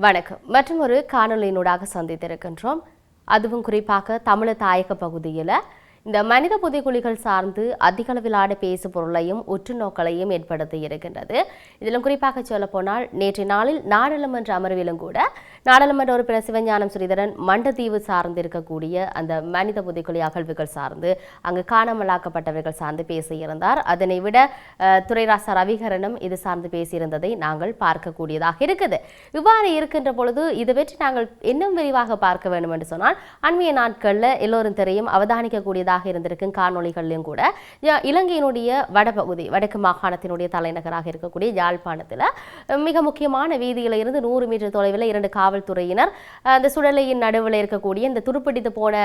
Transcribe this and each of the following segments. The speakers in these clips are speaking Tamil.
வணக்கம். மற்றும் ஒரு காணொலியினூடாக சந்தித்திருக்கின்றோம். அதுவும் குறிப்பாக தமிழ் தாயக பகுதியில் இந்த மனித புதைகுழிகள் சார்ந்து அதிக அளவிலான பேசு பொருளையும் உற்று நோக்கலையும் ஏற்படுத்தி இருக்கின்றது. இதிலும் குறிப்பாக சொல்லப்போனால் நேற்றைய நாளில் நாடாளுமன்ற அமர்விலும் கூட நாடாளுமன்ற உறுப்பினர் சிவஞானம் ஸ்ரீதரன் மண்டதீவு சார்ந்திருக்கக்கூடிய அந்த மனித புதைகுழி அகழ்வுகள் சார்ந்து அங்கு காணாமலாக்கப்பட்டவர்கள் சார்ந்து பேசியிருந்தார். அதனை விட துரைராசா ரவிகரனும் இது சார்ந்து பேசியிருந்ததை நாங்கள் பார்க்கக்கூடியதாக இருக்குது. இவ்வாறு இருக்கின்ற பொழுது இது பற்றி நாங்கள் இன்னும் விரிவாக பார்க்க வேண்டும் என்று சொன்னால் அண்மைய நாட்களில் எல்லோரும் தெரியும் அவதானிக்கக்கூடியதாக இருந்திருக்கும் காணொளிகளிலும் கூட இலங்கையினுடைய வடபகுதி வடக்கு மாகாணத்தினுடைய தலைநகராக இருக்கக்கூடிய யாழ்ப்பாணத்தில் மிக முக்கியமான வீதியில் இருந்து 100 மீட்டர் தொலைவில் 2 காவல்துறையினர் அந்த சுடலையின் நடுவில் இருக்கக்கூடிய இந்த துருப்பிடித்து போன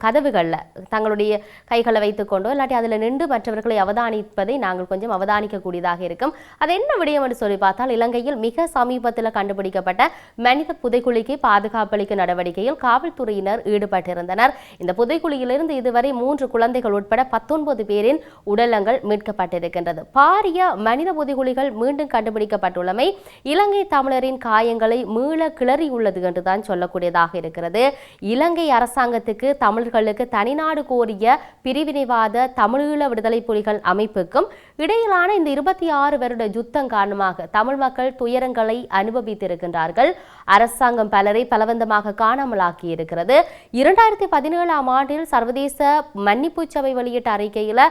கதவுகளில் தங்களுடைய கைகளை வைத்துக்கொண்டோ இல்லாட்டி அதில் நின்று மற்றவர்களை அவதானிப்பதை நாங்கள் கொஞ்சம் அவதானிக்கக்கூடியதாக இருக்கும். அது என்ன விடயம் என்று சொல்லி பார்த்தால் இலங்கையில் மிக சமீபத்தில் கண்டுபிடிக்கப்பட்ட மனித புதைக்குழிக்கு பாதுகாப்பளிக்கும் நடவடிக்கையில் காவல்துறையினர் ஈடுபட்டிருந்தனர். இந்த புதைக்குழியிலிருந்து இதுவரை 3 குழந்தைகள் உட்பட 19 பேரின் உடலங்கள் மீட்கப்பட்டிருக்கின்றது. பாரிய மனித புதைகுழிகள் மீண்டும் கண்டுபிடிக்கப்பட்டுள்ளமை இலங்கை தமிழரின் காயங்களை மீள கிளறியுள்ளது என்றுதான் சொல்லக்கூடியதாக இருக்கிறது. இலங்கை அரசாங்கத்துக்கு தமிழர்களுக்கு தனிநாடு கோரிய பிரிவினைவாத தமிழீழ விடுதலை புலிகள் அமைப்புக்கும் இடையிலான இந்த 26 வருட யுத்தம் காரணமாக தமிழ் மக்கள் துயரங்களை அனுபவித்திருக்கின்றார்கள். அரசாங்கம் பலரை பலவந்தமாக காணாமலாக்கி இருக்கிறது. 2017ஆம் ஆண்டில் சர்வதேச மன்னிப்பு சபை வெளியிட்ட அறிக்கையில்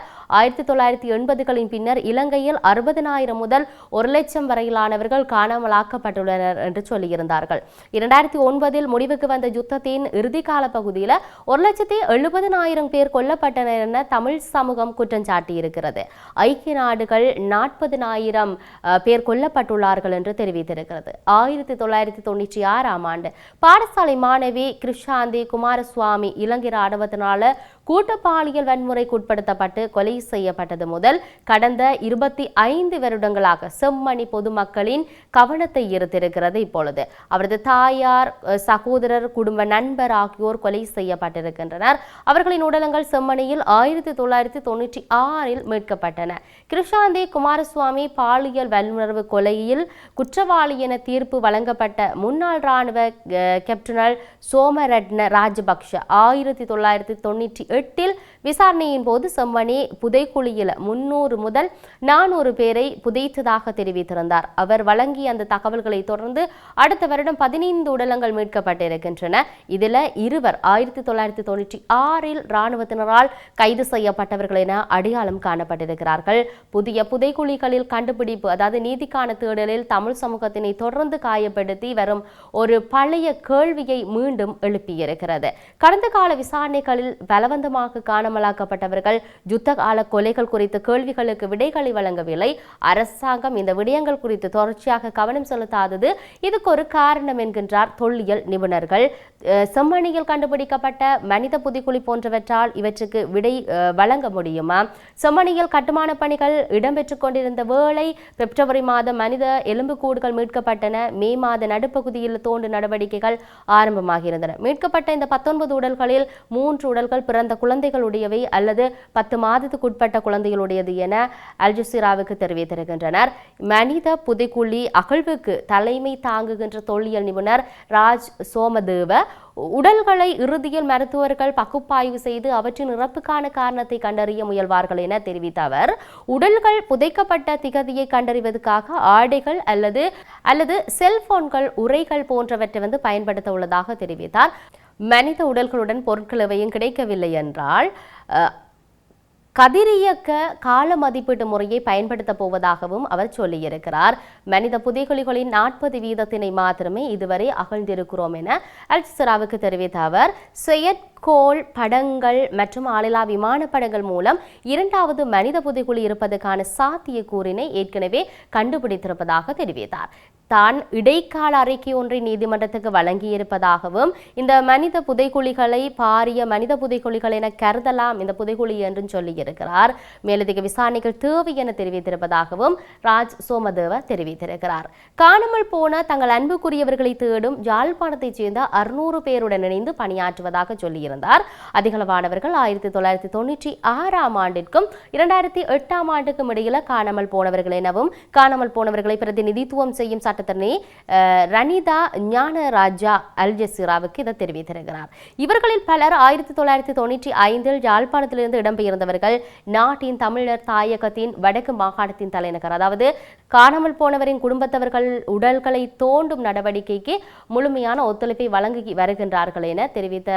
1980களின் பின்னர் இலங்கையில் 60,000 முதல் 1,00,000 வரையிலானவர்கள் காணாமலாக்கப்பட்டுள்ளனர் என்று சொல்லியிருந்தார்கள். 2009இல் முடிவுக்கு வந்த யுத்தத்தின் இறுதிக்கால பகுதியில் 1,70,000 பேர் கொல்லப்பட்டனர் என தமிழ் சமூகம் குற்றம் சாட்டியிருக்கிறது. ஐக்கிய நாடுகள் 40,000 பேர் கொல்லப்பட்டுள்ளார்கள் என்று தெரிவித்திருக்கிறது. 1996ஆம் ஆண்டு பாடசாலை மாணவி கிருஷாந்தி குமாரசுவாமி இலங்கை ராணுவத்தினால கூட்டப்பாலியல் வன்முறைக்கு உட்படுத்தப்பட்டு கொலை செய்யப்பட்டது முதல் கடந்த 25 வருடங்களாக செம்மணி பொதுமக்களின் கவனத்தை ஈர்த்திருக்கிறது. இப்பொழுது அவரது தாயார், சகோதரர், குடும்ப நண்பர் ஆகியோர் கொலை செய்யப்பட்டிருக்கின்றனர். அவர்களின் உடலங்கள் செம்மணியில் 1996இல் மீட்கப்பட்டன. கிருஷாந்தி குமாரசுவாமி பாலியல் வல்லுறவு கொலையில் குற்றவாளி என தீர்ப்பு வழங்கப்பட்ட முன்னாள் இராணுவ கேப்டனல் சோமரட்ன ராஜபக்ஷ 1998இல் விசாரணையின் போது செம்மணி புதைக்குழியில் 300 முதல் 400 பேரை புதைத்ததாக தெரிவித்திருந்தார். அவர் வழங்கிய அந்த தகவல்களை தொடர்ந்து அடுத்த வருடம் 15 உடலங்கள் மீட்கப்பட்டிருக்கின்றன. இதில் 2 1996இல் இராணுவத்தினரால் கைது செய்யப்பட்டவர்கள் என அடையாளம் காணப்பட்டிருக்கிறார்கள். புதிய புதைக்குழிகளில் கண்டுபிடிப்பு அதாவது நீதிக்கான தேடலில் தமிழ் சமூகத்தினை தொடர்ந்து காயப்படுத்தி வரும் ஒரு பழைய கேள்வியை மீண்டும் எழுப்பியிருக்கிறது. கடந்த கால விசாரணைகளில் பலவந்தமாக காணாமலாக்கப்பட்டவர்கள் யுத்த கால கொலைகள் குறித்த கேள்விகளுக்கு விடைகளை வழங்கவில்லை. அரசாங்கம் இந்த விடயங்கள் குறித்து தொடர்ச்சியாக கவனம் செலுத்தாதது இதுக்கு ஒரு காரணம் என்கின்றார் தொல்லியல் நிபுணர்கள். செம்மணியில் கண்டுபிடிக்கப்பட்ட மனித புதைக்குழி போன்றவற்றால் இவற்றுக்கு விடை வழங்க முடியுமா? செம்மணியில் கட்டுமான பணிகள் இடம்பெற்றுக் கொண்டிருந்த வேளை பிப்ரவரி மாதம் மனித எலும்புக்கூடுகள் மீட்கப்பட்டன. மே மாத நடுப்பகுதியில் தோண்டு நடவடிக்கைகள் ஆரம்பமாகியிருந்தன. மீட்கப்பட்ட இந்த 19 உடல்களில் 3 உடல்கள் பிறந்த குழந்தைகளுடையவை அல்லது 10 மாதத்துக்குட்பட்ட குழந்தைகளுடையது என அல் ஜசீராவுக்கு தெரிவித்திருக்கின்றனர். மனித புதைக்குழி அகழ்வுக்கு தலைமை தாங்குகின்ற தொல்லியல் நிபுணர் ராஜ் சோமதேவ உடல்களை இறுதியில் மருத்துவர்கள் பகுப்பாய்வு செய்து அவற்றின் இறப்புக்கான காரணத்தை கண்டறிய முயல்வார்கள் என தெரிவித்த அவர் உடல்கள் புதைக்கப்பட்ட திகதியை கண்டறிவதற்காக ஆடைகள் அல்லது செல்போன்கள் உரைகள் போன்றவற்றை பயன்படுத்த உள்ளதாக தெரிவித்தார். மனித உடல்களுடன் பொருட்கள் எவையும் கிடைக்கவில்லை என்றால் கதிரியக்க கால மதிப்பீட்டு முறையை பயன்படுத்த போவதாகவும் அவர் சொல்லியிருக்கிறார். மனித புதைகுழிகளின் 40% மாத்திரமே இதுவரை அகழ்ந்திருக்கிறோம் என அல் ஜசீராவுக்கு தெரிவித்த அவர் செயற்கோள் படங்கள் மற்றும் ஆளில்லா விமானப்படங்கள் மூலம் 2வது மனித புதைகுழி இருப்பதற்கான சாத்தியக்கூறினை ஏற்கனவே கண்டுபிடித்திருப்பதாக தெரிவித்தார். தான் இடைக்கால அறிக்கை ஒன்றை நீதிமன்றத்துக்கு வழங்கியிருப்பதாகவும் இந்த மனித புதைகுழிகளை பாரிய மனித புதைகுழிகள் என கருதலாம் இந்த புதைகுழி என்றும் சொல்லியிருக்கிறார். மேலதிக விசாரணைகள் தேவை என தெரிவித்திருப்பதாகவும் ராஜ் சோமதேவ தெரிவித்திருக்கிறார். காணாமல் போன தங்கள் அன்புக்குரியவர்களை தேடும் யாழ்ப்பாணத்தைச் சேர்ந்த 600 பேருடன் இணைந்து பணியாற்றுவதாக சொல்லியிருந்தார். அதிகளவானவர்கள் 1996ஆம் ஆண்டிற்கும் 2008ஆம் ஆண்டுக்கும் இடையில காணாமல் போனவர்கள் எனவும் காணாமல் போனவர்களை பிரதிநிதித்துவம் செய்யும் சட்டத்தரணி ரனிதா ஞானராஜா அல் ஜசீராவுக்கு இதை தெரிவித்திருக்கிறார். இவர்களில் பலர் 1995 யாழ்ப்பாணத்திலிருந்து இடம்பெயர்ந்தவர்கள். நாட்டின் தமிழர் தாயகத்தின் வடக்கு மாகாணத்தின் தலைநகர், அதாவது காணாமல் போனவரின் குடும்பத்தவர்கள் உடல்களை தோண்டும் நடவடிக்கைக்கு முழுமையான ஒத்துழைப்பை வழங்கி வருகின்றார்கள் என தெரிவித்த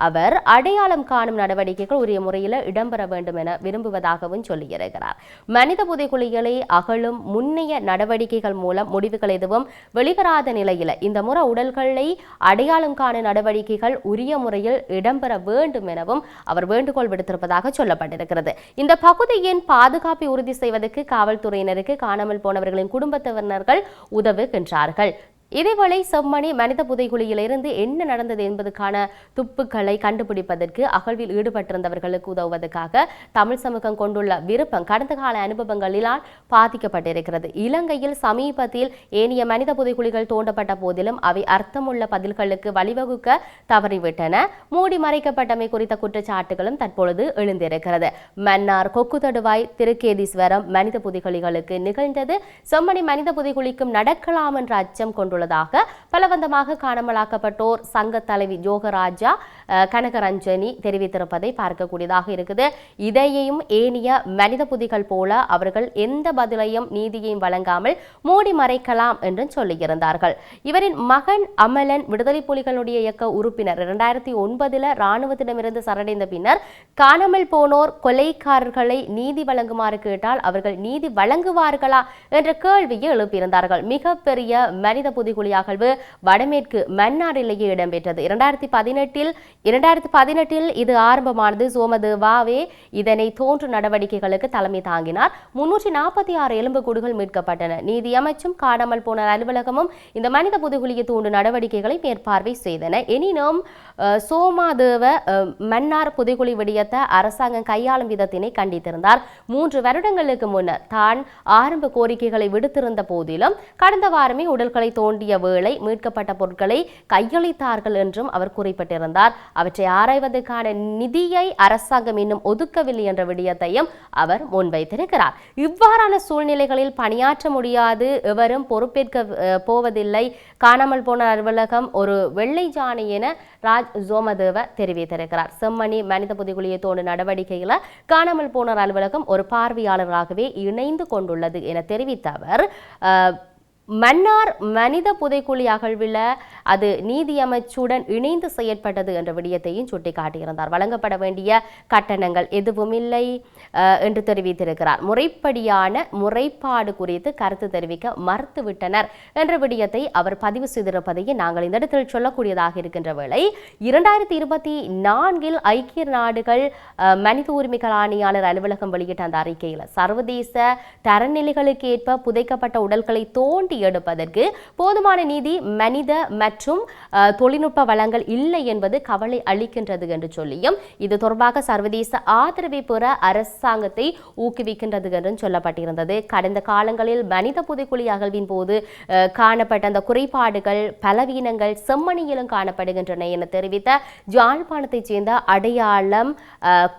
அவர், அடையாளம் காணும் நடவடிக்கைகள் உரிய முறையில் இடம்பெற வேண்டும் என விரும்புவதாகவும் சொல்லியிருக்கிறார். மனித புதைகுழிகளை அகழும் முன்னைய நடவடிக்கைகள் மூலம் முடிவுகள் எதுவும் வெளிவராத நிலையில் இந்த முறை உடல்களை அடையாளம் காணும் நடவடிக்கைகள் உரிய முறையில் இடம்பெற வேண்டும் எனவும் அவர் வேண்டுகோள் விடுத்திருப்பதாக சொல்லப்பட்டிருக்கிறது. இந்த பகுதியின் பாதுகாப்பை உறுதி செய்வதற்கு காவல்துறையினருக்கு காணாமல் போனவர்களின் குடும்பத்தினர்கள் உதவுகின்றார்கள். இதேவேளை செம்மணி மனித புதைகுழியிலிருந்து என்ன நடந்தது என்பதற்கான துப்புக்களை கண்டுபிடிப்பதற்கு அகழ்வில் ஈடுபட்டிருந்தவர்களுக்கு உதவுவதற்காக தமிழ் சமூகம் கொண்டுள்ள விருப்பம் கடந்த கால அனுபவங்களினால் பாதிக்கப்பட்டிருக்கிறது. இலங்கையில் சமீபத்தில் ஏனைய மனித புதைகுழிகள் தோண்டப்பட்ட போதிலும் அவை அர்த்தமுள்ள பதில்களுக்கு வழிவகுக்க தவறிவிட்டன. மூடி மறைக்கப்பட்டமை குறித்த குற்றச்சாட்டுகளும் தற்பொழுது எழுந்திருக்கிறது. மன்னார், கொக்கு தடுவாய், திருக்கேதீஸ்வரம் மனித புதைகுழிகளுக்கு நிகழ்ந்தது செம்மணி மனித புதைகுழிக்கும் நடக்கலாம் என்ற அச்சம் கொண்டுள்ள பலவந்தமாக காணாமலாக்கப்பட்டோர் சங்க தலைவி ஜோகராஜா கனகரஞ்சனி தெரிவித்திருப்பதை பார்க்கக்கூடியதாக இருக்குது. இதையும் ஏனைய மனித புதிகள் போல அவர்கள் எந்த பதிலையும் நீதியையும் வழங்காமல் மூடி மறைக்கலாம் என்று சொல்லியிருந்தார்கள். இவரின் மகன் அமலன் விடுதலை புலிகளுடைய இயக்க உறுப்பினர் 2009 இராணுவத்திடமிருந்து சரணடைந்த பின்னர் காணாமல் போனோர் கொலைக்காரர்களை நீதி வழங்குமாறு கேட்டால் அவர்கள் நீதி வழங்குவார்களா என்ற கேள்வியை எழுப்பியிருந்தார்கள். மிகப்பெரிய மனித புதிகுழி அகழ்வு வடமேற்கு மன்னாரிலேயே இடம்பெற்றது. 2018 இது ஆரம்பமானது. சோமதேவாவே இதனை தோன்று நடவடிக்கைகளுக்கு தலைமை தாங்கினார். 346 எலும்புக்கூடுகள் மீட்கப்பட்டன. நீதி அமைச்சும் காணாமல் போன அலுவலகமும் இந்த மனித புதைகுழியை தூண்டு நடவடிக்கைகளை மேற்பார்வை செய்தன. எனினும் சோமாதேவ மன்னார் புதைகுழி விடயத்தை அரசாங்கம் கையாளும் விதத்தினை கண்டித்திருந்தார். 3 வருடங்களுக்கு முன்னர் தான் ஆரம்ப கோரிக்கைகளை விடுத்திருந்த போதிலும் கடந்த வாரமே உடல்களை தோண்டிய வேளை மீட்கப்பட்ட பொருட்களை கையளித்தார்கள் என்றும் அவர் குறிப்பிட்டிருந்தார். அவற்றை ஆராய்வதற்கான நிதியை அரசாங்கம் இன்னும் ஒதுக்கவில்லை என்ற விடயத்தையும் அவர் முன்வைத்திருக்கிறார். இவ்வாறான சூழ்நிலைகளில் பணியாற்ற முடியாது, எவரும் பொறுப்பேற்க போவதில்லை. காணாமல் போன அலுவலகம் ஒரு வெள்ளை ஜானை என ராஜ் சோமதேவ தெரிவித்திருக்கிறார். செம்மணி மனித புதைகுழியை தோண்டும் நடவடிக்கையில் காணாமல் போனோர் அலுவலகம் ஒரு பார்வையாளராகவே இணைந்து கொண்டுள்ளது என தெரிவித்த அவர், மன்னார் மனித புதைக்குழி அகழ்வில் அது நீதி அமைச்சுடன் இணைந்து செயற்பட்டது என்ற விடயத்தையும் சுட்டிக்காட்டியிருந்தார். வழங்கப்பட வேண்டிய கட்டணங்கள் எதுவும் இல்லை என்று தெரிவித்திருக்கிறார். முறைப்படியான முறைப்பாடு குறித்து கருத்து தெரிவிக்க மறுத்துவிட்டனர் என்ற விடயத்தை அவர் பதிவு செய்திருப்பதையே நாங்கள் இந்த இடத்தில் சொல்லக்கூடியதாக இருக்கின்ற வேளை 2024 ஐக்கிய நாடுகள் மனித உரிமைகள் ஆணையாளர் அலுவலகம் வெளியிட்ட அந்த அறிக்கையில் சர்வதேச தரநிலைகளுக்கு ஏற்ப புதைக்கப்பட்ட உடல்களை தோண்டி எடுப்பதற்கு போதுமான நீதி, மனித மற்றும் தொழில்நுட்ப வளங்கள் இல்லை என்பது கவலை அளிக்கின்றது என்று சொல்லியும் இது தொடர்பாக சர்வதேச ஆதரவை பெற அரசாங்கத்தை ஊக்குவிக்கின்றது என்றும் சொல்லப்பட்டிருந்தது. கடந்த காலங்களில் மனித புதைக்குழி அகழ்வின் போது காணப்பட்ட அந்த குறைபாடுகள், பலவீனங்கள் செம்மணியிலும் காணப்படுகின்றன என தெரிவித்த யாழ்ப்பாணத்தைச் சேர்ந்த அடையாளம்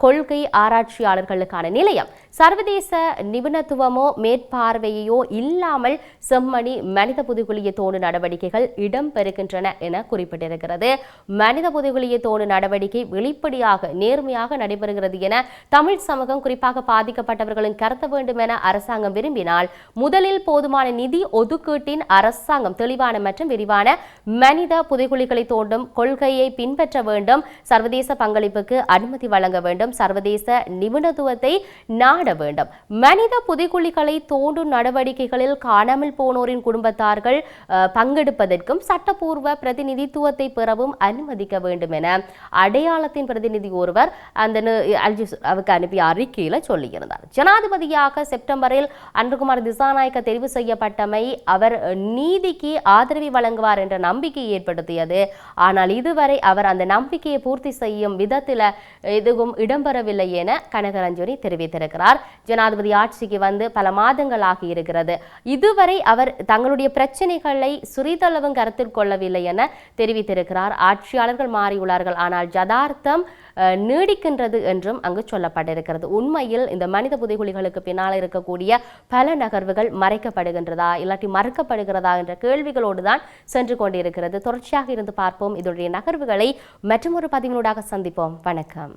கொள்கை ஆராய்ச்சியாளர்களுக்கான நிலையம் சர்வதேச நிபுணத்துவமோ மேற்பார்வையோ இல்லாமல் செம்மணி மனித புதைகுழியை தோண்டும் நடவடிக்கைகள் இடம்பெறுகின்றன என குறிப்பிட்டிருக்கிறது. மனித புதைகுழியை தோண்டும் நடவடிக்கை வெளிப்படையாக நேர்மையாக நடைபெறுகிறது என தமிழ் சமூகம் குறிப்பாக பாதிக்கப்பட்டவர்களின் கருத்த வேண்டும் என அரசாங்கம் விரும்பினால் முதலில் போதுமான நிதி ஒதுக்கீட்டின் அரசாங்கம் தெளிவான மற்றும் விரிவான மனித புதைகுழிகளை தோண்டும் கொள்கையை பின்பற்ற வேண்டும். சர்வதேச பங்களிப்புக்கு அனுமதி வழங்க வேண்டும். சர்வதேச நிபுணத்துவத்தை நாட வேண்டும். மனித புதைகுழிகளை தோண்டும் நடவடிக்கைகளில் காணாமல் போனோரின் குடும்பத்தார்கள் பங்கெடுப்பதற்கும் சட்டப்பூர்வ பிரதிநிதித்துவத்தை பெறவும் அனுமதிக்க வேண்டும் என அடையாளத்தின் பிரதிநிதி ஒருவர் அந்த அவருக்கு அனுப்பிய அறிக்கையில் சொல்லியிருந்தார். ஜனாதிபதியாக செப்டம்பரில் அன்றுகுமார் திசாநாயக்க தெரிவு செய்யப்பட்டமை அவர் நீதிக்கு ஆதரவை வழங்குவார் என்ற நம்பிக்கையை ஏற்படுத்தியது. ஆனால் இதுவரை அவர் அந்த நம்பிக்கையை பூர்த்தி செய்யும் விதத்தில் எதுவும் இடம்பெறவில்லை என கனகரஞ்சனி தெரிவித்திருக்கிறார். இருக்கிறார். ஜனாதிபதி ஆட்சிக்கு வந்து பல மாதங்கள் ஆகியிருக்கிறது. இதுவரை அவர் தங்களுடைய பிரச்சனைகளை சிறிதளவும் கருத்தில் கொள்ளவில்லை என தெரிவித்திருக்கிறார். ஆட்சியாளர்கள் மாறியுள்ளார்கள், ஆனால் யதார்த்தம் நீடிக்கின்றது என்றும் அங்கு சொல்லப்பட்டிருக்கிறது. உண்மையில் இந்த மனித புதைகுழிகளுக்கு பின்னால் இருக்கக்கூடிய பல நகர்வுகள் மறைக்கப்படுகின்றதா இல்லாட்டி மறுக்கப்படுகிறதா என்ற கேள்விகளோடு தான் சென்று கொண்டிருக்கிறது. தொடர்ச்சியாக இருந்து பார்ப்போம். இதனுடைய நகர்வுகளை மற்றொரு பதிவினூடாக சந்திப்போம். வணக்கம்.